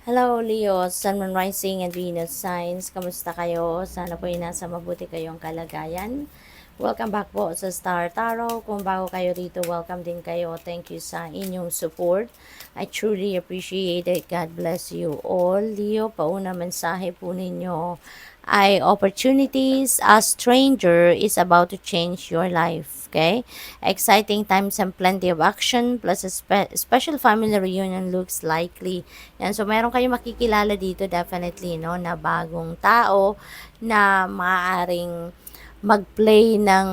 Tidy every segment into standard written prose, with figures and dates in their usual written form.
Hello, Leo, Sun, Moon Rising, and Venus Signs. Kamusta kayo? Sana po ay nasa mabuti kayong kalagayan. Welcome back po sa Star Tarot. Kung bago kayo rito, welcome din kayo. Thank you sa inyong support. I truly appreciate it. God bless you all. Leo, pauna mensahe po ninyo ay opportunities. A stranger is about to change your life. Okay? Exciting times and plenty of action plus a special family reunion looks likely. Yan. So, meron kayong makikilala dito definitely, no, na bagong tao na maaaring mag-play ng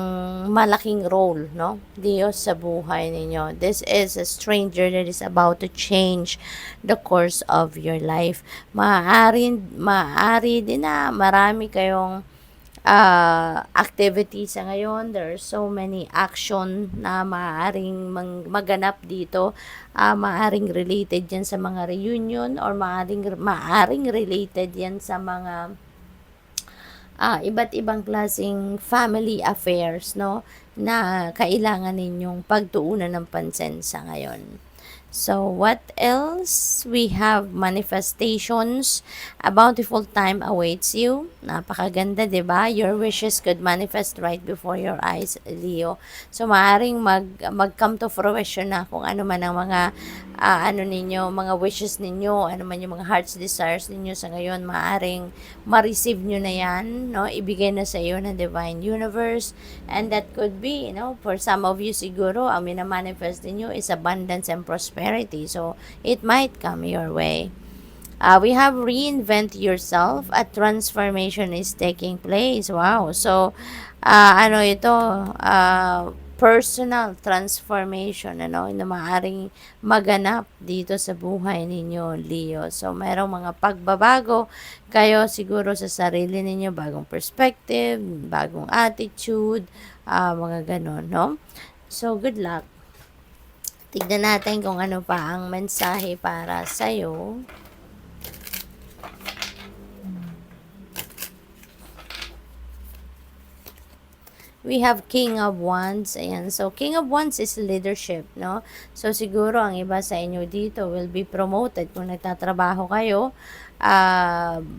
malaking role, no, Diyos sa buhay ninyo. This is a stranger that is about to change the course of your life. Maaari din na marami kayong activities sa ngayon. There are so many action na maaaring maganap dito. Maaaring related yan sa mga reunion or maaaring related yan sa mga iba't ibang klaseng family affairs, no, na kailangan ninyong pagtuunan ng pansin sa ngayon. So, what else? We have manifestations. A bountiful time awaits you. Napakaganda, di ba? Your wishes could manifest right before your eyes, Leo. So, maaaring mag-come to fruition na kung ano man ang mga ano ninyo, mga wishes ninyo, ano man yung mga heart's desires ninyo sa ngayon, maaaring ma-receive nyo na yan, no? Ibigay na sa iyo ng Divine Universe. And that could be, for some of you siguro, ang minamanifest ninyo is abundance and prosperity. So, it might come your way. We have reinvent yourself. A transformation is taking place. Wow. So, ano ito? Personal transformation, ano, na maaaring maganap dito sa buhay ninyo, Leo. So, mayroong mga pagbabago kayo siguro sa sarili ninyo, bagong perspective, bagong attitude, mga ganon, no? So, good luck. Tignan natin kung ano pa ang mensahe para sa'yo. We have King of Wands. Ayan. So, King of Wands is leadership, no? So, siguro ang iba sa inyo dito will be promoted. Kung nagtatrabaho kayo,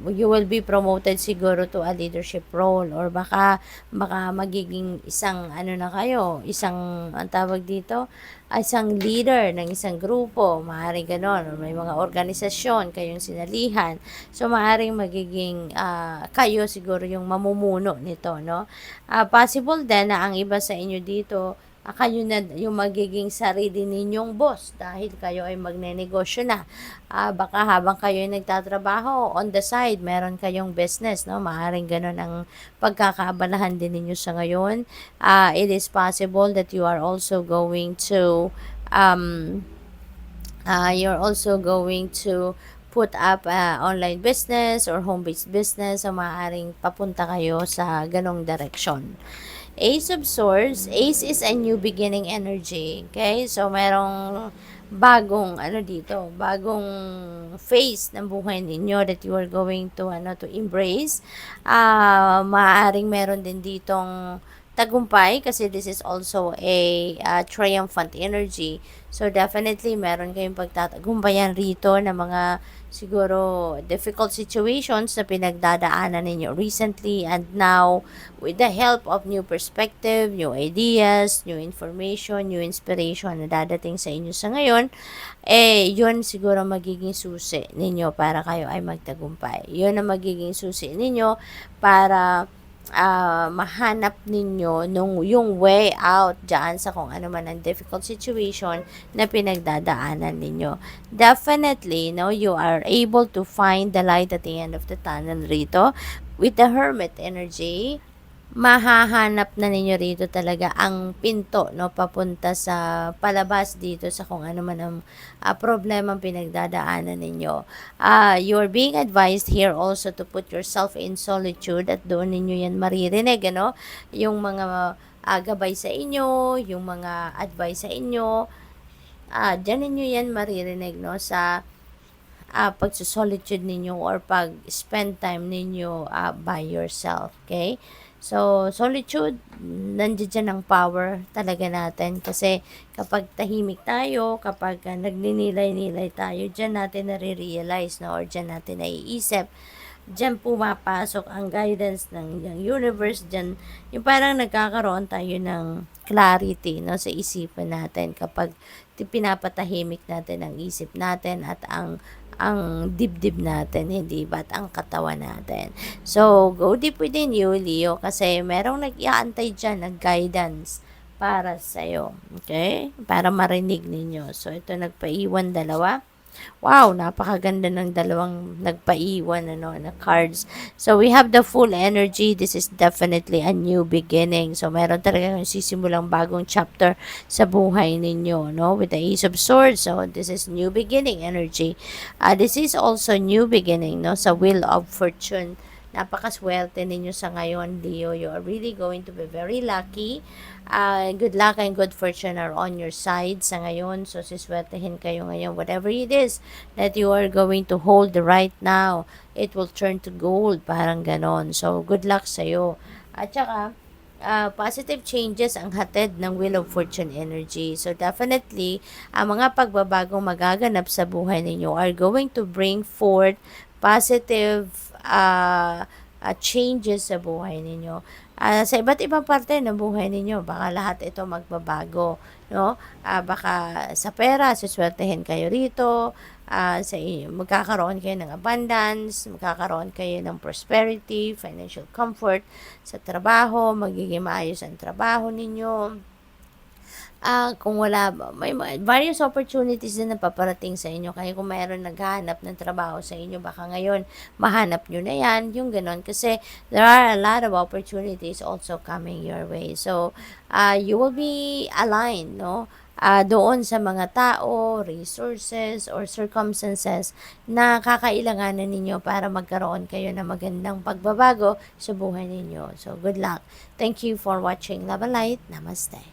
you will be promoted siguro to a leadership role, or baka magiging isang ano na kayo, isang ang tawag dito, isang leader ng isang grupo, maaaring ganon, or may mga organisasyon kayong sinalihan. So, maaaring magiging kayo siguro yung mamumuno nito, no? Possible din na ang iba sa inyo dito, kayo na yung magiging sarili ninyong boss dahil kayo ay magnenegosyo na. Baka habang kayo ay nagtatrabaho, on the side, meron kayong business, no? Maaaring ganun ang pagkakaabalahan din ninyo sa ngayon. It is possible that you are also going to you're also going to put up online business or home-based business, so maaaring papunta kayo sa ganong direction. Ace of Swords. Ace is a new beginning energy. Okay? So, merong bagong, bagong phase ng buhay ninyo that you are going to, to embrace. Maaaring meron din ditong tagumpay kasi this is also a triumphant energy. So, definitely, meron kayong pagtatagumpayan rito na mga siguro difficult situations na pinagdadaanan ninyo recently, and now with the help of new perspective, new ideas, new information, new inspiration na dadating sa inyo sa ngayon, yun siguro magiging susi ninyo para kayo ay magtagumpay. Yun ang magiging susi ninyo para mahanap ninyo yung way out dyan sa kung ano man ang difficult situation na pinagdadaanan ninyo. Definitely, you are able to find the light at the end of the tunnel rito. With the Hermit energy, mahahanap na ninyo rito talaga ang pinto, no, papunta sa palabas dito sa kung ano man ang problema pinagdadaanan ninyo. You're being advised here also to put yourself in solitude, at doon ninyo yan maririnig, ano, yung mga gabay sa inyo, yung mga advice sa inyo, dyan ninyo yan maririnig, no, sa pagsusolitude ninyo or pag-spend time ninyo by yourself, okay? So, solitude, nandiyan dyan ang power talaga natin. Kasi kapag tahimik tayo, kapag nagninilay-nilay tayo, dyan natin nare-realize, no? Or dyan natin naiisip, dyan pumapasok ang guidance ng universe, dyan yung parang nagkakaroon tayo ng clarity, no, sa isipan natin kapag pinapatahimik natin ang isip natin at ang dibdib natin, hindi ba, at ang katawan natin. So, go deep within you, Leo, kasi merong nag-iaantay dyan ng guidance para sa'yo. Okay? Para marinig ninyo. So, ito nagpaiwan dalawa. Wow, napakaganda ng dalawang nagpaiwan na cards. So we have the full energy. This is definitely a new beginning. So meron talaga yung sisimulang bagong chapter sa buhay ninyo, no? With the Ace of Swords. So this is new beginning energy. This is also new beginning, no? Sa Wheel of Fortune. Napakaswerte ninyo sa ngayon, Leo. You are really going to be very lucky. Good luck and good fortune are on your side sa ngayon. So, siswertehin kayo ngayon. Whatever it is that you are going to hold right now, it will turn to gold. Parang ganon. So, good luck sa'yo. At saka, positive changes ang hatid ng Wheel of Fortune energy. So, definitely, ang mga pagbabagong magaganap sa buhay ninyo are going to bring forth positive changes sa buhay ninyo. Sa iba't ibang parte ng buhay ninyo, baka lahat ito magbabago, no? Baka sa pera, suswertehin kayo rito, magkakaroon kayo ng abundance, magkakaroon kayo ng prosperity, financial comfort sa trabaho, magiging maayos ang trabaho ninyo. Kung wala, may various opportunities din na paparating sa inyo. Kaya kung mayroon naghahanap ng trabaho sa inyo, baka ngayon mahanap nyo na yan, yung ganon. Kasi there are a lot of opportunities also coming your way. So, you will be aligned, no? Doon sa mga tao, resources, or circumstances na kakailanganan ninyo para magkaroon kayo ng magandang pagbabago sa buhay ninyo. So, good luck. Thank you for watching Love and Light. Namaste.